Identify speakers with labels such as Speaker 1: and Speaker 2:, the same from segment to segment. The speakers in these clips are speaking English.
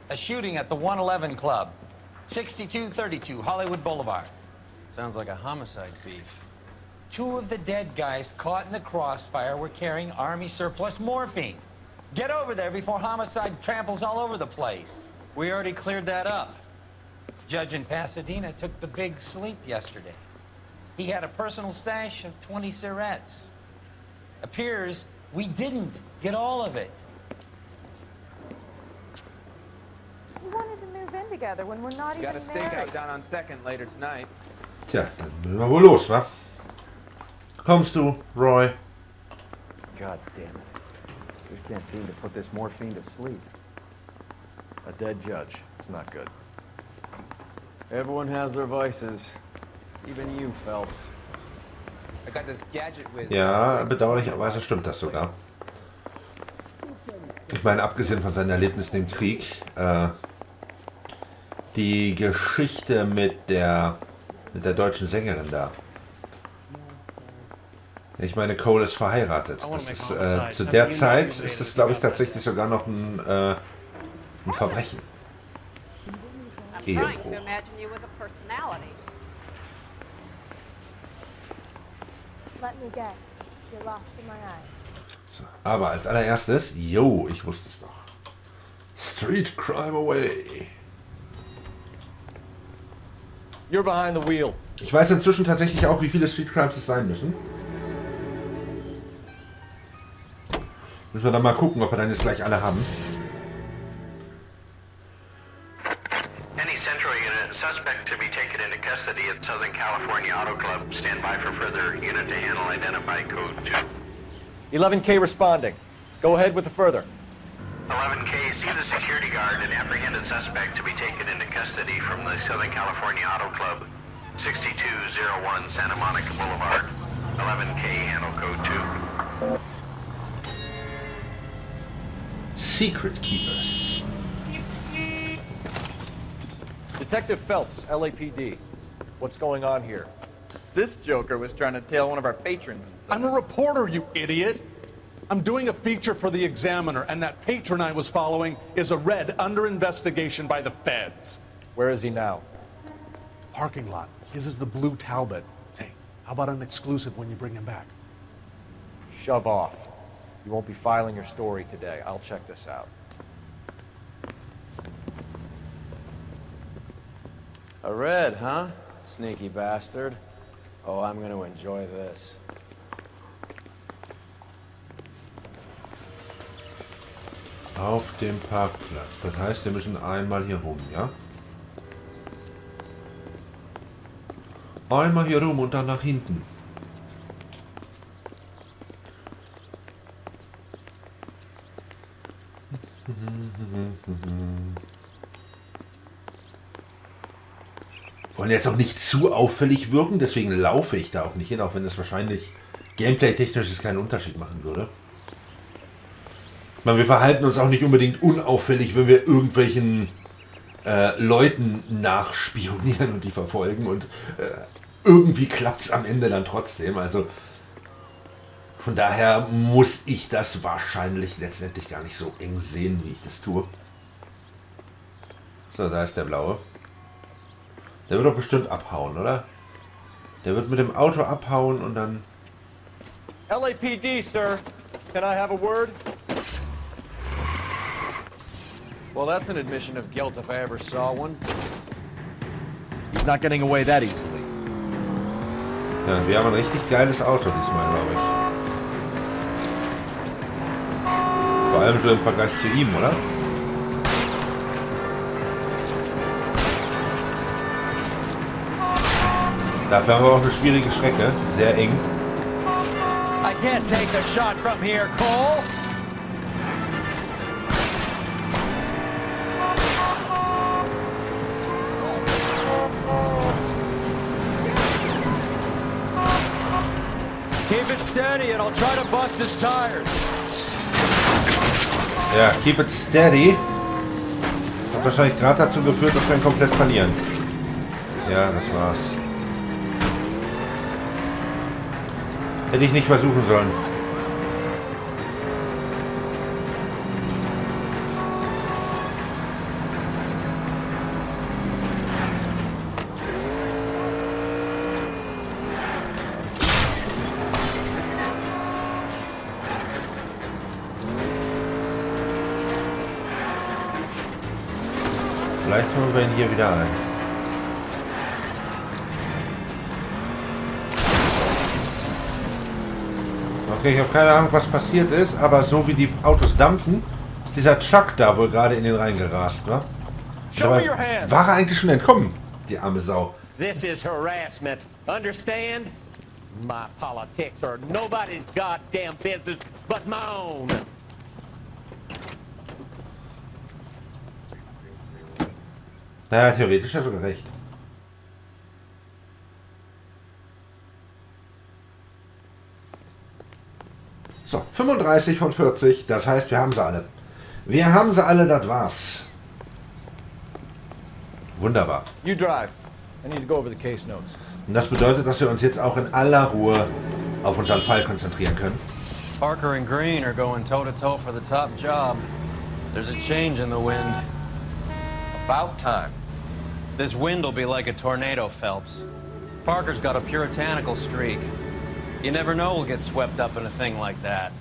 Speaker 1: A shooting at the 111 Club, 6232 Hollywood Boulevard.
Speaker 2: Sounds like a homicide beef.
Speaker 1: 2 of the dead guys caught in the crossfire were carrying Army surplus morphine. Get over there before homicide tramples all over the place.
Speaker 2: We already cleared that up.
Speaker 1: Judge in Pasadena took the big sleep yesterday. He had a personal stash of 20 cigarettes. Appears we didn't get all of it.
Speaker 3: We wanted to move in together when we're not even
Speaker 4: Got a
Speaker 3: married.
Speaker 4: stakeout down on 2nd later tonight.
Speaker 5: Tja, dann müssen wir wohl los, wa? Kommst du, Roy?
Speaker 6: God damn it. We can't seem to put this morphine to sleep. A dead judge. It's not good.
Speaker 2: Everyone has their vices. Even you, Phelps.
Speaker 4: I got this gadget whiz.
Speaker 5: Ja, bedauerlicherweise stimmt das sogar. Ich meine, abgesehen von seinen Erlebnissen im Krieg, die Geschichte mit der deutschen Sängerin da. Ich meine, Cole ist verheiratet. Das ist, zu der Zeit ist das, glaube ich, tatsächlich sogar noch ein Verbrechen. Ehebruch.
Speaker 3: Let me guess. You're lost in my eyes.
Speaker 5: So, aber als allererstes, yo, ich wusste es doch. Street Crime Away.
Speaker 6: You're behind the wheel.
Speaker 5: Ich weiß inzwischen tatsächlich auch, wie viele Street Crimes es sein müssen. Müssen wir dann mal gucken, ob wir dann jetzt gleich alle haben.
Speaker 7: Any Central Unit, suspect to be taken into custody at Southern California Auto Club. Stand by for further unit to handle identified code 2.
Speaker 6: 11K responding. Go ahead with the further.
Speaker 7: 11K, see the security guard and apprehended suspect to be taken into custody from the Southern California Auto Club, 6201 Santa Monica Boulevard. 11K, handle code 2.
Speaker 5: Secret Keepers.
Speaker 6: Detective Phelps, LAPD. What's going on here?
Speaker 4: This joker was trying to tail one of our patrons inside.
Speaker 8: I'm a reporter, you idiot. I'm doing a feature for the Examiner, and that patron I was following is a red under investigation by the feds.
Speaker 6: Where is he now?
Speaker 8: Parking lot. His is the blue Talbot. Say, how about an exclusive when you bring him back?
Speaker 6: Shove off. You won't be filing your story today. I'll check this out.
Speaker 2: A red, huh? Sneaky bastard. Oh, I'm gonna enjoy this.
Speaker 5: Auf dem Parkplatz. Das heißt, wir müssen einmal hier rum, ja? Einmal hier rum und dann nach hinten. Wollen jetzt auch nicht zu auffällig wirken, deswegen laufe ich da auch nicht hin, auch wenn es wahrscheinlich gameplay-technisch keinen Unterschied machen würde. Ich meine, wir verhalten uns auch nicht unbedingt unauffällig, wenn wir irgendwelchen Leuten nachspionieren und die verfolgen und irgendwie klappt es am Ende dann trotzdem. Also von daher muss ich das wahrscheinlich letztendlich gar nicht so eng sehen, wie ich das tue. So, da ist der Blaue. Der wird doch bestimmt abhauen, oder? Der wird mit dem Auto abhauen und dann...
Speaker 6: LAPD, sir. Can I have a word?
Speaker 2: Well, that's an admission of guilt if I ever saw one.
Speaker 6: He's not getting away that easily.
Speaker 5: Ja, wir haben ein richtig geiles Auto diesmal, glaube ich. Vor allem so im Vergleich zu ihm, oder? Dafür haben wir auch eine schwierige Strecke. Sehr eng.
Speaker 1: I can't take a shot from here, Cole. Keep it steady and I'll try to bust his tires.
Speaker 5: Ja, keep it steady. Hat wahrscheinlich gerade dazu geführt, dass wir ihn komplett verlieren. Ja, das war's. Hätte ich nicht versuchen sollen. Vielleicht holen wir ihn hier wieder ein. Okay, ich habe keine Ahnung, was passiert ist, aber so wie die Autos dampfen, ist dieser Truck da wohl gerade in den reingerast, wa? Dabei war er eigentlich schon entkommen, die arme Sau.
Speaker 9: This is harassment. Understand? My politics are nobody's goddamn business but my own.
Speaker 5: Naja, theoretisch hat er sogar recht. So, 35 von 40, das heißt, wir haben sie alle. Wir haben sie alle, das war's. Wunderbar.
Speaker 6: You drive. I need to go over the case notes.
Speaker 5: Und das bedeutet, dass wir uns jetzt auch in aller Ruhe auf unseren Fall konzentrieren können.
Speaker 2: Parker and Green are going toe-to-toe for the top job. There's a change in the wind.
Speaker 6: About time.
Speaker 2: This wind will be like a tornado, Phelps. Parker's got a puritanical streak. You never know we'll get swept up in a thing like that.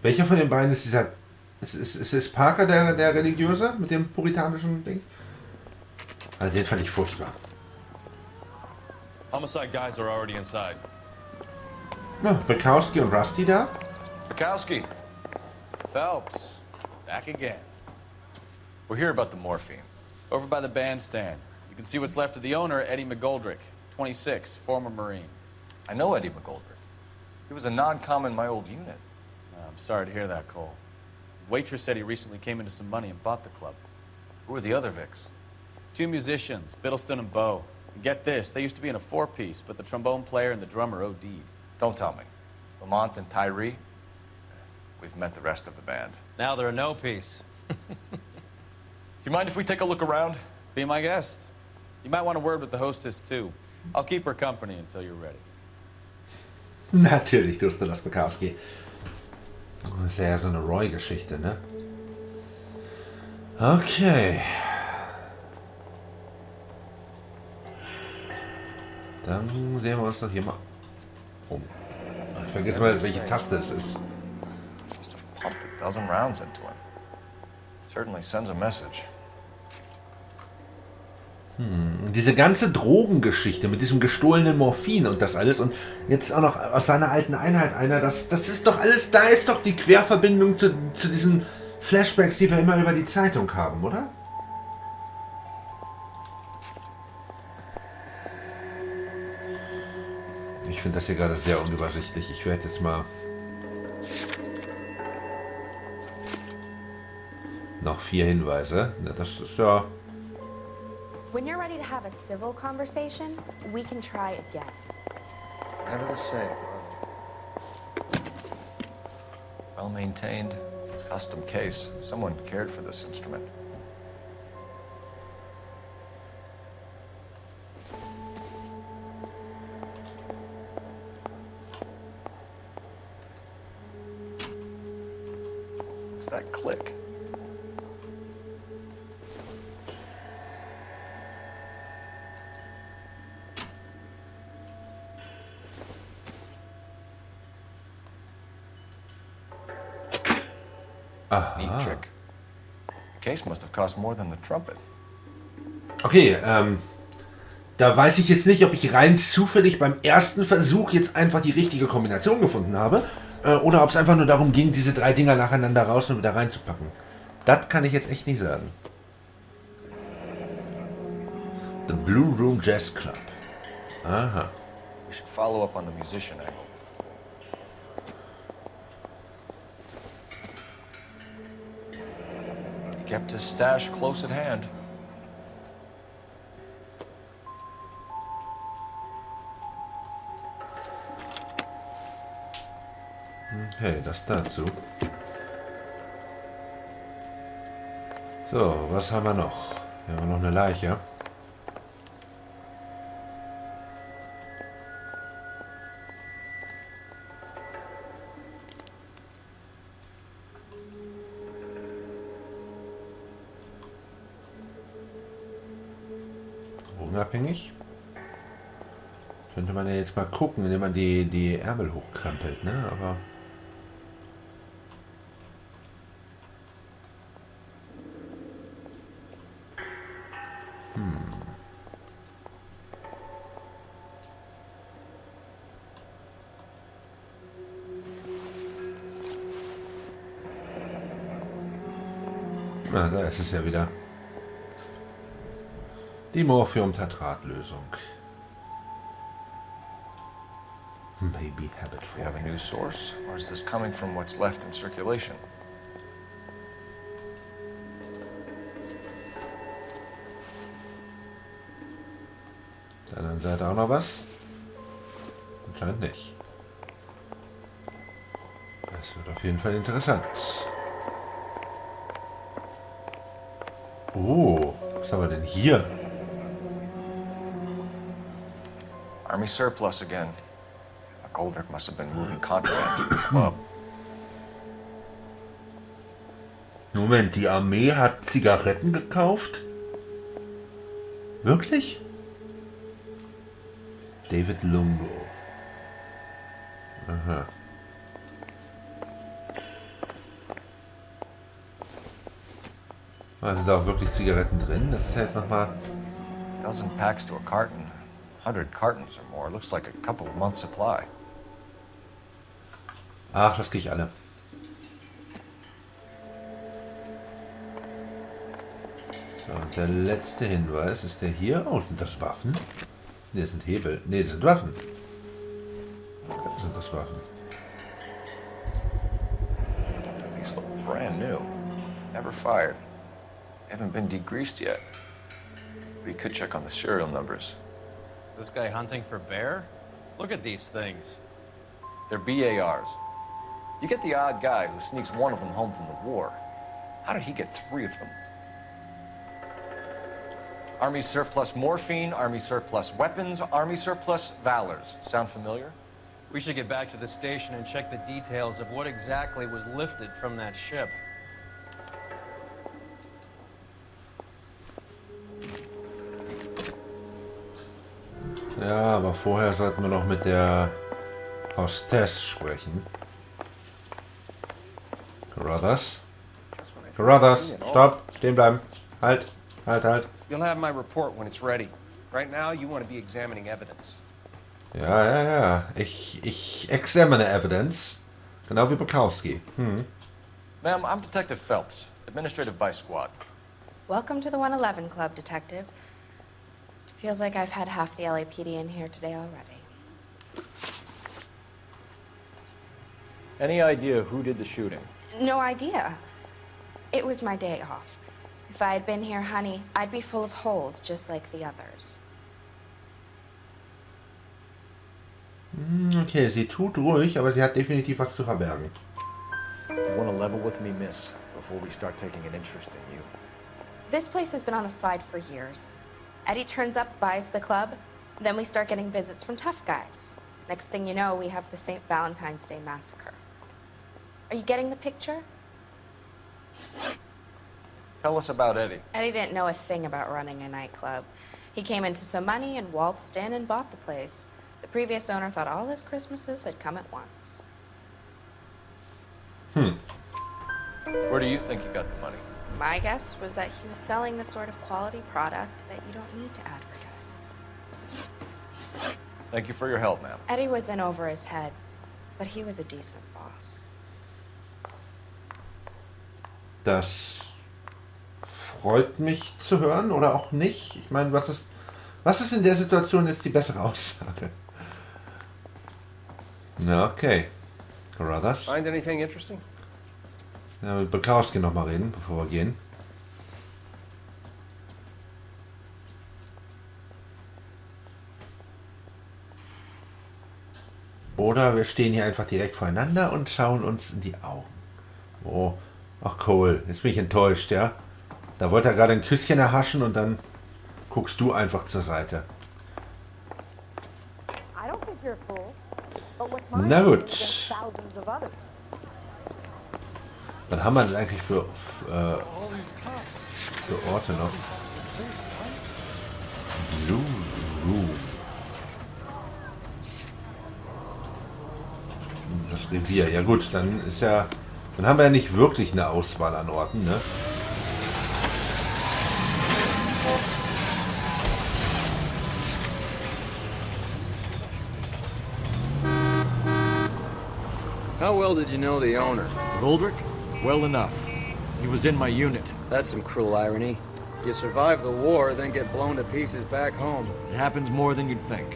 Speaker 5: Welcher von den beiden ist dieser... Ist Parker der Religiöse mit dem puritanischen Ding? Also den fand ich furchtbar.
Speaker 10: Homicide guys are already inside.
Speaker 5: Na, Bukowski und Rusty da?
Speaker 10: Bukowski.
Speaker 11: Phelps, back again.
Speaker 10: We're here about the morphine.
Speaker 11: Over by the bandstand. You can see what's left of the owner, Eddie McGoldrick, 26, former Marine.
Speaker 10: I know Eddie McGoldrick. He was a non-com in my old unit.
Speaker 11: I'm sorry to hear that, Cole. The waitress said he recently came into some money and bought the club.
Speaker 10: Who are the other Vics?
Speaker 11: 2 musicians, Biddleston and Bo. And get this, they used to be in a 4-piece, but the trombone player and the drummer OD'd.
Speaker 10: Don't tell me. Lamont and Tyree? We've met the rest of the band.
Speaker 2: Now they're a no-piece.
Speaker 10: Do you mind if we take a look around?
Speaker 11: Be my guest. You might want a word with the hostess, too. I'll keep her company until you're ready.
Speaker 5: Natürlich durfte das Bukowski. Das ist ja so eine Roy-Geschichte, ne? Okay. Dann sehen wir uns doch hier mal um. Ich vergesse mal, welche Taste es ist.
Speaker 10: Must have pumped a dozen rounds into him. Certainly sends a message.
Speaker 5: Diese ganze Drogengeschichte mit diesem gestohlenen Morphin und das alles und jetzt auch noch aus seiner alten Einheit einer, das ist doch alles, da ist doch die Querverbindung zu diesen Flashbacks, die wir immer über die Zeitung haben, oder? Ich finde das hier gerade sehr unübersichtlich. Ich werde jetzt mal noch 4 Hinweise. Das ist ja...
Speaker 3: When you're ready to have a civil conversation, we can try again.
Speaker 10: Never the same. Well maintained, custom case. Someone cared for this instrument. What's that click? Neat trick. The case must have cost more than the trumpet.
Speaker 5: Okay, da weiß ich jetzt nicht, ob ich rein zufällig beim ersten Versuch jetzt einfach die richtige Kombination gefunden habe oder ob es einfach nur darum ging, diese 3 Dinger nacheinander raus und wieder reinzupacken. Das kann ich jetzt echt nicht sagen. The Blue Room Jazz Club. Aha.
Speaker 10: We should follow up on the musician angle. He kept his stash close at hand.
Speaker 5: Okay, das dazu. So, was haben wir noch? Wir haben noch eine Leiche. Drogenabhängig. Könnte man ja jetzt mal gucken, indem man die Ärmel hochkrempelt, ne? Aber Na, da ist es ja wieder. Die Morphium-Tatratlösung. Maybe habit
Speaker 10: Do you have a new source, or is this coming from what's left in circulation?
Speaker 5: Auf der anderen Seite auch noch was? Anscheinend nicht. Das wird auf jeden Fall interessant. Oh, was haben wir denn hier?
Speaker 10: Army surplus again. Goldrick must have been moving contraband to the club.
Speaker 5: Moment, die Armee hat Zigaretten gekauft? Wirklich? David Lungo. Aha. Sind da auch wirklich Zigaretten drin? Das ist ja jetzt nochmal...
Speaker 10: Dozen packs to a carton. 100 cartons or more. Looks like a couple of months' supply.
Speaker 5: Ach, das kriege ich alle. So, und der letzte Hinweis ist der hier. Oh, sind das Waffen? Ne, das sind Hebel. Ne, das sind Waffen. Sind das Waffen?
Speaker 10: These look brand new. Never fired. Haven't been degreased yet. We could check on the serial numbers.
Speaker 2: Is this guy hunting for bear? Look at these things.
Speaker 10: They're BARs. You get the odd guy who sneaks one of them home from the war. How did he get 3 of them? Army surplus morphine, Army surplus weapons, Army surplus valors. Sound familiar?
Speaker 2: We should get back to the station and check the details of what exactly was lifted from that ship.
Speaker 5: Ja, aber vorher sollten wir noch mit der Hostess sprechen. Carruthers. Carruthers, stopp, stehen bleiben. Halt, halt, halt.
Speaker 12: You'll have my report when it's ready. Right now, you want to be examining evidence.
Speaker 5: Ja, ja, ja. Ich examine evidence. Genau wie Bukowski.
Speaker 10: Ma'am, I'm Detective Phelps, Administrative Vice Squad.
Speaker 3: Welcome to the 111 Club, Detective. Feels like I've had half the LAPD in here today already.
Speaker 6: Any idea who did the shooting?
Speaker 3: No idea. It was my day off. If I had been here, honey, I'd be full of holes just like the others.
Speaker 5: Okay, sie tut ruhig, aber sie hat definitiv was zu verbergen.
Speaker 6: You want to level with me, miss, before we start taking an interest in you.
Speaker 3: This place has been on the slide for years. Eddie turns up, buys the club, then we start getting visits from tough guys. Next thing you know, we have the St. Valentine's Day massacre. Are you getting the picture?
Speaker 10: Tell us about Eddie.
Speaker 3: Eddie didn't know a thing about running a nightclub. He came into some money and waltzed in and bought the place. The previous owner thought all his Christmases had come at once.
Speaker 10: Where do you think he got the money?
Speaker 3: My guess was that he was selling the sort of quality product that you don't need to advertise.
Speaker 10: Thank you for your help, ma'am.
Speaker 3: Eddie was in over his head, but he was a decent boss.
Speaker 5: Das freut mich zu hören oder auch nicht. Ich meine, was ist in der Situation jetzt die bessere Aussage? Na, okay. Carruthers.
Speaker 12: Find anything interesting?
Speaker 5: Ja, mit Bukowski noch mal reden, bevor wir gehen. Oder wir stehen hier einfach direkt voreinander und schauen uns in die Augen. Oh, ach Cole, jetzt bin ich enttäuscht, ja? Da wollte er gerade ein Küsschen erhaschen und dann guckst du einfach zur Seite. Na gut. Was haben wir denn eigentlich für Orte noch? Blue Room. Das Revier. Ja gut, dann haben wir ja nicht wirklich eine Auswahl an Orten, ne?
Speaker 12: How well did you know the owner?
Speaker 6: Goldrick? Well enough. He was in my unit.
Speaker 2: That's some cruel irony. You survive the war, then get blown to pieces back home.
Speaker 6: It happens more than you'd think.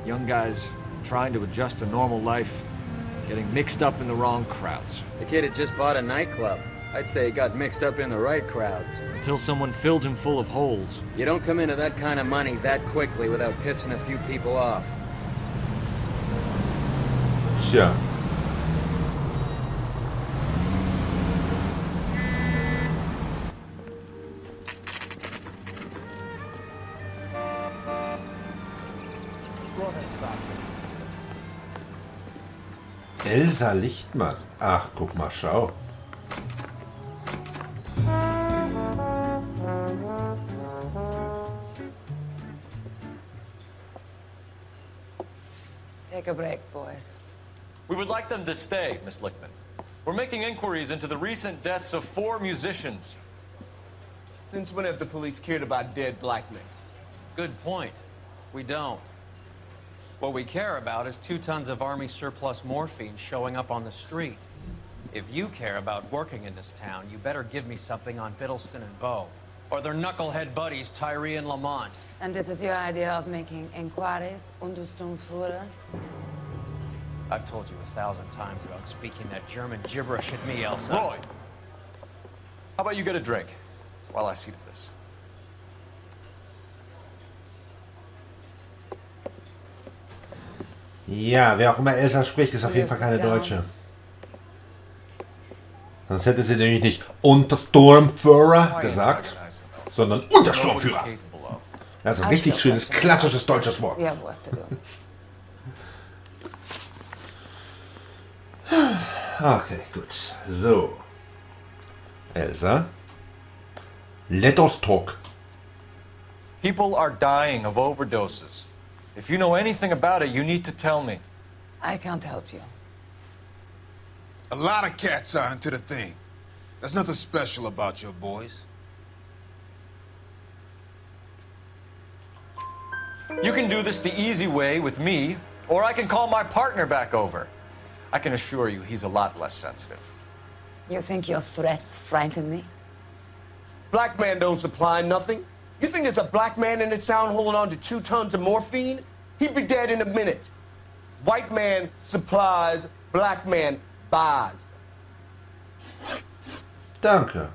Speaker 6: Young guys trying to adjust to normal life, getting mixed up in the wrong crowds.
Speaker 2: The kid had just bought a nightclub. I'd say he got mixed up in the right crowds.
Speaker 6: Until someone filled him full of holes.
Speaker 2: You don't come into that kind of money that quickly without pissing a few people off.
Speaker 5: Tja. Elsa Lichtmann. Ach, guck mal, schau.
Speaker 13: Take a break, boys.
Speaker 11: We would like them to stay, Miss Lichtman. We're making inquiries into the recent deaths of 4 musicians.
Speaker 12: Since when have the police cared about dead black men?
Speaker 2: Good point. We don't. What we care about is 2 tons of Army surplus morphine showing up on the street. If you care about working in this town, you better give me something on Biddleston and Bow, or their knucklehead buddies Tyree and Lamont.
Speaker 13: And this is your idea of making inquiries, Untersturmführer?
Speaker 2: I've told you 1,000 times about speaking that German gibberish at me, Elsa.
Speaker 11: Roy, how about you get a drink while I see to this?
Speaker 5: Ja, wer auch immer Elsa spricht, ist auf jeden Fall keine Deutsche. Sonst hätte sie nämlich nicht Untersturmführer gesagt, sondern Untersturmführer. Also ein richtig schönes, klassisches deutsches Wort. Okay, gut. So. Elsa. Let us talk.
Speaker 11: People are dying of overdoses. If you know anything about it, you need to tell me.
Speaker 13: I can't help you.
Speaker 14: A lot of cats are into the thing. There's nothing special about your boys.
Speaker 11: You can do this the easy way with me, or I can call my partner back over. I can assure you he's a lot less sensitive.
Speaker 13: You think your threats frighten me?
Speaker 12: Black man don't supply nothing. You think there's a black man in this town holding on to 2 tons of morphine? He'd be dead in a minute. White man supplies, black man buys.
Speaker 5: Danke.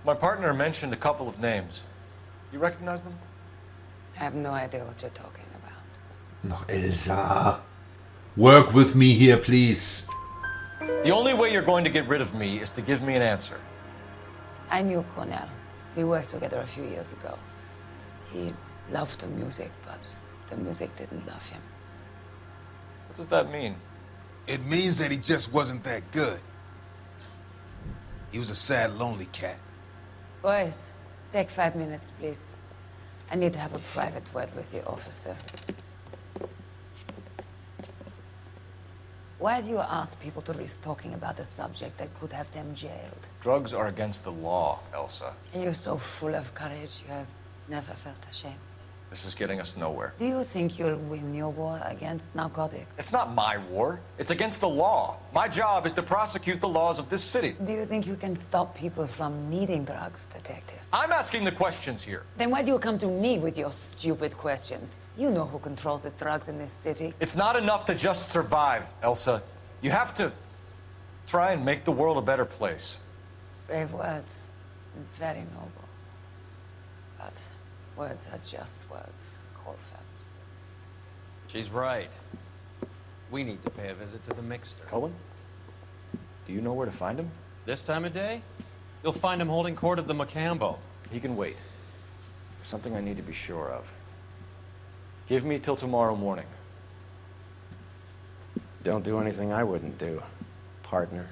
Speaker 11: My partner mentioned a couple of names. You recognize them?
Speaker 13: I have no idea what you're talking about.
Speaker 5: Noch Elsa. Work with me here, please.
Speaker 11: The only way you're going to get rid of me is to give me an answer.
Speaker 13: I knew Cornell. We worked together a few years ago. He loved the music, but the music didn't love him.
Speaker 11: What does that mean?
Speaker 14: It means that he just wasn't that good. He was a sad, lonely cat.
Speaker 13: Boys, take 5 minutes, please. I need to have a private word with the officer. Why do you ask people to risk talking about a subject that could have them jailed?
Speaker 11: Drugs are against the law, Elsa.
Speaker 13: You're so full of courage, you have never felt ashamed.
Speaker 11: This is getting us nowhere.
Speaker 13: Do you think you'll win your war against narcotics?
Speaker 11: It's not my war. It's against the law. My job is to prosecute the laws of this city.
Speaker 13: Do you think you can stop people from needing drugs, detective?
Speaker 11: I'm asking the questions here.
Speaker 13: Then why do you come to me with your stupid questions? You know who controls the drugs in this city.
Speaker 11: It's not enough to just survive, Elsa. You have to try and make the world a better place.
Speaker 13: Brave words, and very noble. But words are just words, Cole Phelps.
Speaker 2: She's right. We need to pay a visit to the mixer.
Speaker 10: Cullen? Do you know where to find him?
Speaker 2: This time of day? You'll find him holding court at the Macambo.
Speaker 10: He can wait. There's something I need to be sure of. Give me till tomorrow morning.
Speaker 2: Don't do anything I wouldn't do, partner.